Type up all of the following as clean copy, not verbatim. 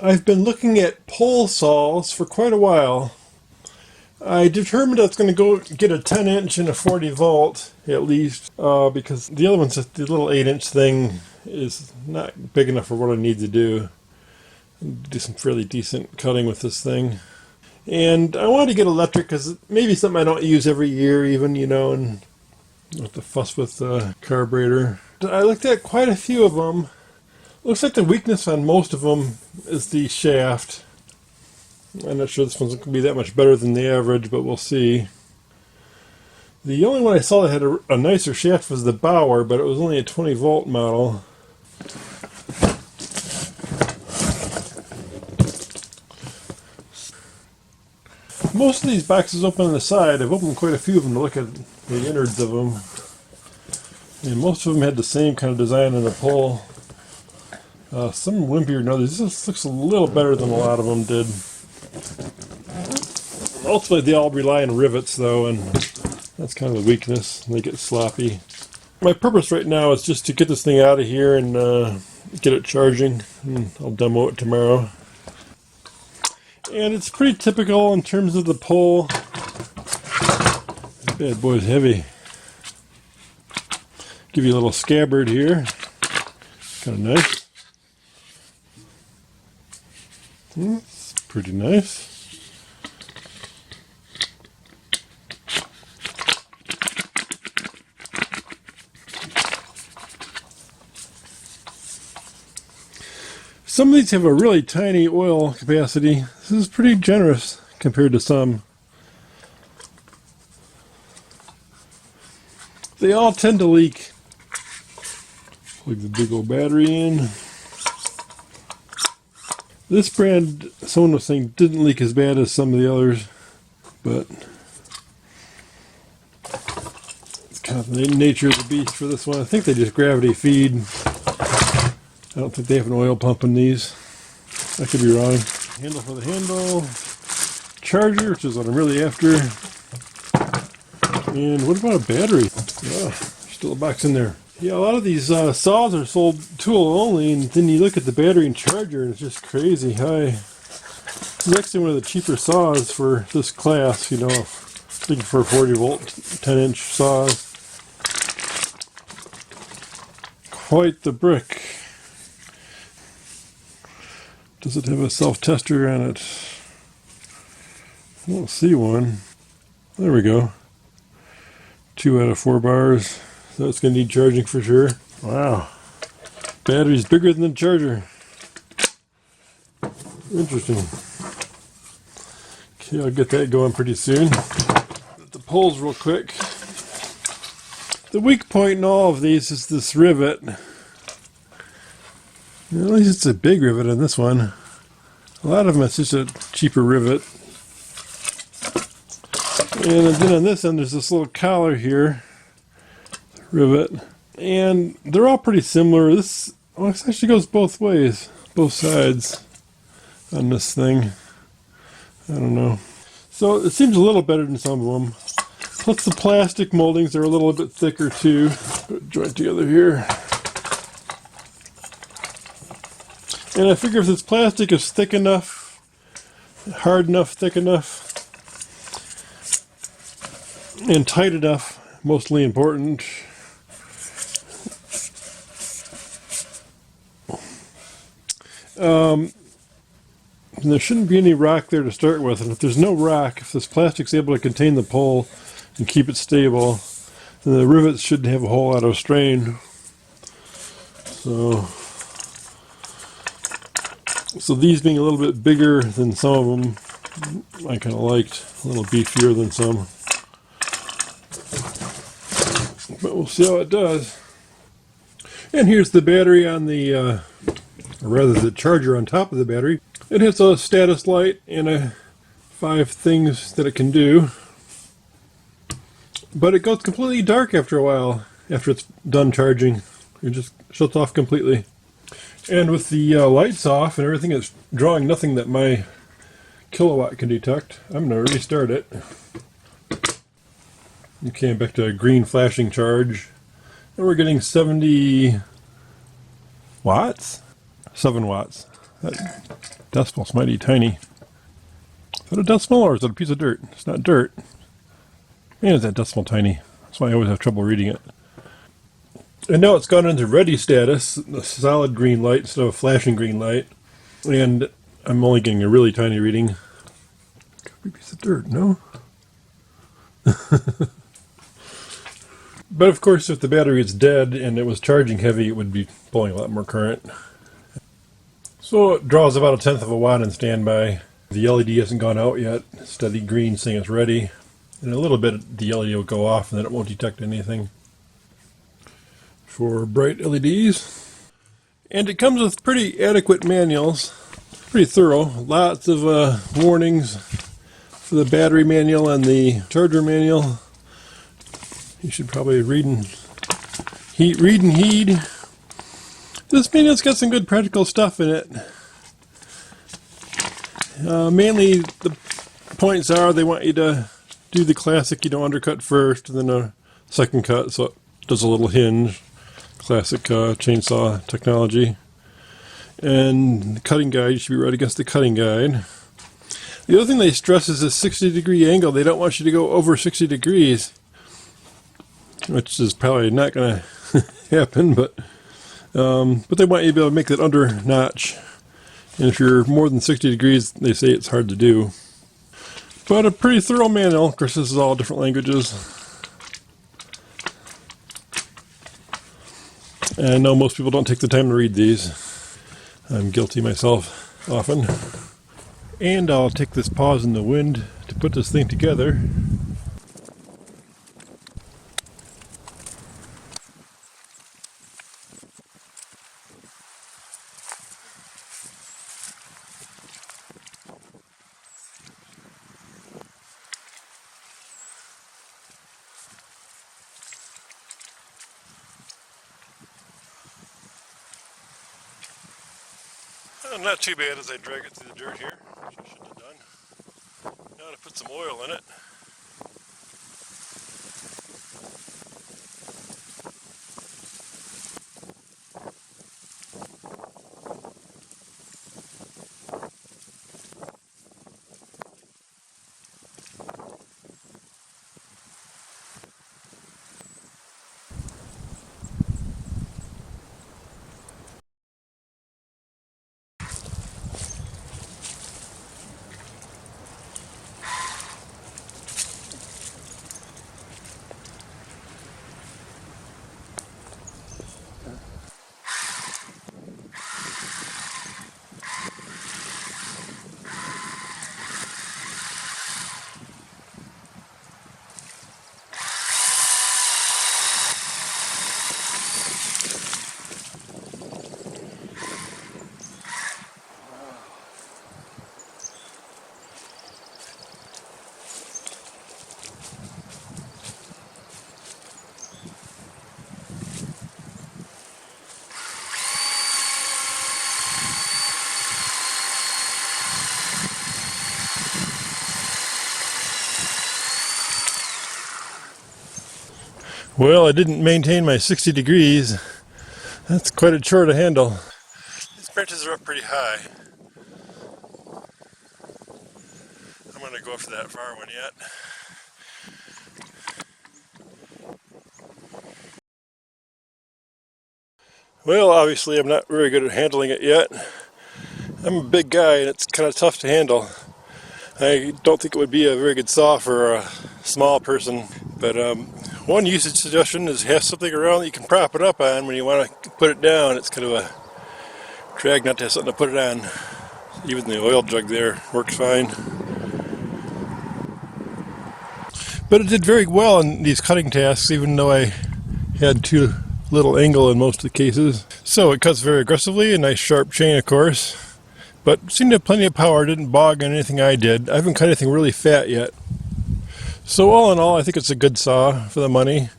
I've been looking at pole saws for quite a while. I determined I was going to go get a 10 inch and a 40 volt at least, because the other one's the little 8-inch thing is not big enough for what I need to do. Do some fairly decent cutting with this thing. And I wanted to get electric because maybe something I don't use every year even, you know, and not have to fuss with the carburetor. I looked at quite a few of them. Looks like the weakness on most of them is the shaft. I'm not sure this one's going to be that much better than the average, but we'll see. The only one I saw that had a nicer shaft was the Bauer, but it was only a 20 volt model. Most of these boxes open on the side. I've opened quite a few of them to look at the innards of them. And most of them had the same kind of design on the pole. Some wimpier than others. This looks a little better than a lot of them did. Ultimately, they all rely on rivets, though, and that's kind of the weakness. They get sloppy. My purpose right now is just to get this thing out of here and get it charging. And I'll demo it tomorrow. And it's pretty typical in terms of the pole. This bad boy's heavy. Give you a little scabbard here. Kind of nice. It's pretty nice. Some of these have a really tiny oil capacity. This is pretty generous compared to some. They all tend to leak. Plug the big old battery in. This brand, someone was saying, didn't leak as bad as some of the others, but it's kind of the nature of the beast for this one. I think they just gravity feed. I don't think they have an oil pump in these. I could be wrong. Handle for the handle. Charger, which is what I'm really after. And what about a battery? Oh, still a box in there. Yeah, a lot of these saws are sold tool only, and then you look at the battery and charger, and it's just crazy high. This is actually one of the cheaper saws for this class, you know, looking for 40 volt, 10 inch saws. Quite the brick. Does it have a self-tester on it? I don't see one. There we go. 2 out of 4 bars. So it's going to need charging for sure. Wow. Battery's bigger than the charger. Interesting. Okay, I'll get that going pretty soon. Get the poles real quick. The weak point in all of these is this rivet. At least it's a big rivet on this one. A lot of them it's just a cheaper rivet. And then on this end there's this little collar here. Rivet. And they're all pretty similar. This actually goes both ways. Both sides on this thing. I don't know. So it seems a little better than some of them. Plus the plastic moldings are a little bit thicker too. Put a joint together here. And I figure if this plastic is thick enough, hard enough, thick enough, and tight enough, mostly important. There shouldn't be any rock there to start with, and if there's no rock, if this plastic's able to contain the pole and keep it stable, then the rivets shouldn't have a whole lot of strain. So these being a little bit bigger than some of them, I kind of liked. A little beefier than some. But we'll see how it does. And here's the battery on the, or rather the charger on top of the battery. It has a status light and 5 things that it can do. But it goes completely dark after a while, after it's done charging. It just shuts off completely. And with the lights off and everything, it's drawing nothing that my kilowatt can detect. I'm going to restart it. Okay, back to a green flashing charge. And we're getting 70 watts? 7 watts. Decimal's mighty tiny. Is that a decimal or is that a piece of dirt? It's not dirt. Man, is that decimal tiny. That's why I always have trouble reading it. And now it's gone into ready status, a solid green light instead of a flashing green light. And I'm only getting a really tiny reading. Could be a piece of dirt, no? But of course, if the battery is dead and it was charging heavy, it would be pulling a lot more current. So it draws about 1/10 of a watt in standby. The LED hasn't gone out yet. Steady green saying it's ready. In a little bit, the LED will go off and then it won't detect anything. For bright LEDs. And it comes with pretty adequate manuals. Pretty thorough. Lots of warnings for the battery manual and the charger manual. You should probably read and heed. This manual's got some good practical stuff in it. Mainly the points are they want you to do the classic, undercut first, and then a second cut, so it does a little hinge. Classic chainsaw technology. And the cutting guide, you should be right against the cutting guide. The other thing they stress is this 60-degree angle. They don't want you to go over 60 degrees. Which is probably not going to happen, but they want you to be able to make that under notch. And if you're more than 60 degrees, they say it's hard to do. But a pretty thorough manual. Of course, this is all different languages. And I know most people don't take the time to read these. I'm guilty myself often. And I'll take this pause in the wind to put this thing together. Not too bad as I drag it through the dirt here, which I shouldn't have done. Now to put some oil in it. Well, I didn't maintain my 60 degrees. That's quite a chore to handle. These branches are up pretty high. I'm going to go after that far one yet. Well, obviously I'm not very good at handling it yet. I'm a big guy and it's kind of tough to handle. I don't think it would be a very good saw for a small person, but one usage suggestion is have something around that you can prop it up on when you want to put it down. It's kind of a drag not to have something to put it on. Even the oil jug there works fine. But it did very well in these cutting tasks, even though I had too little angle in most of the cases. So it cuts very aggressively, a nice sharp chain of course. But seemed to have plenty of power, didn't bog on anything I did. I haven't cut anything really fat yet. So all in all, I think it's a good saw for the money.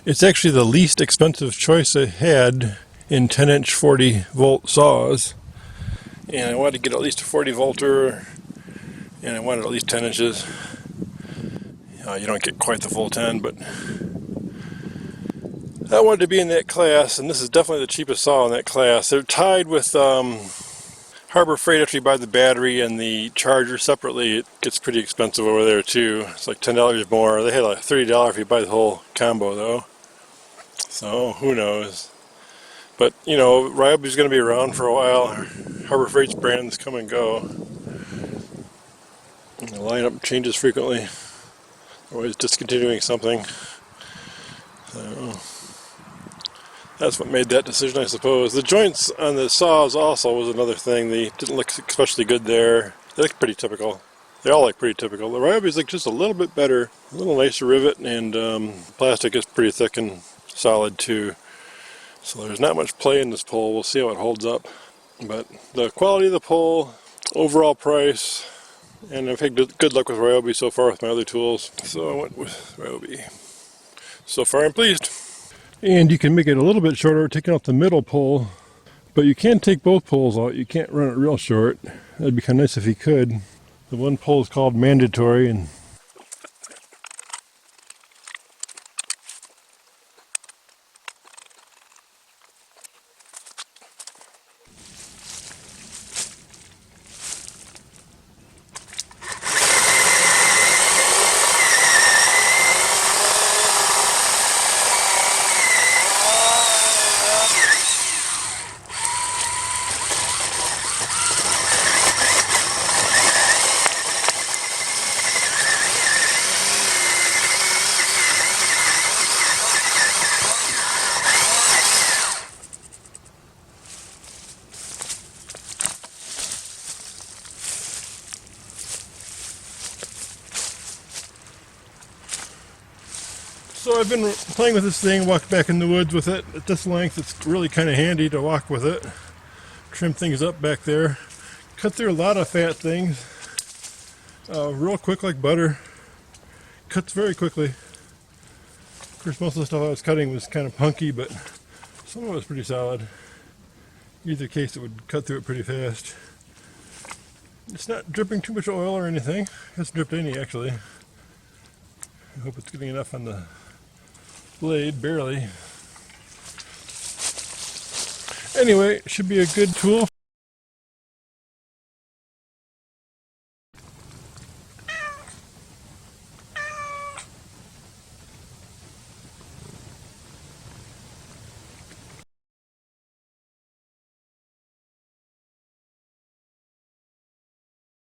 It's actually the least expensive choice I had in 10-inch 40-volt saws. And I wanted to get at least a 40-volter, and I wanted at least 10 inches. You don't get quite the full 10, but I wanted to be in that class, and this is definitely the cheapest saw in that class. They're tied with Harbor Freight, after you buy the battery and the charger separately, it gets pretty expensive over there too. It's like $10 more. They had like $30 if you buy the whole combo though. So who knows? But you know, Ryobi's going to be around for a while. Harbor Freight's brands come and go. And the lineup changes frequently. They're always discontinuing something. So that's what made that decision, I suppose. The joints on the saws also was another thing. They didn't look especially good there. They look pretty typical. They all look pretty typical. The Ryobi's look just a little bit better. A little nicer rivet, and plastic is pretty thick and solid too. So there's not much play in this pole. We'll see how it holds up. But the quality of the pole, overall price, and I've had good luck with Ryobi so far with my other tools. So I went with Ryobi. So far I'm pleased. And you can make it a little bit shorter, taking out the middle pole. But you can take both poles out. You can't run it real short. That'd be kind of nice if you could. The one pole is called mandatory, and so I've been playing with this thing, walked back in the woods with it. At this length, it's really kind of handy to walk with it. Trim things up back there. Cut through a lot of fat things. Real quick like butter. Cuts very quickly. Of course, most of the stuff I was cutting was kind of punky, but some of it was pretty solid. Either case, it would cut through it pretty fast. It's not dripping too much oil or anything. It hasn't dripped any, actually. I hope it's getting enough on the blade, barely. Anyway, should be a good tool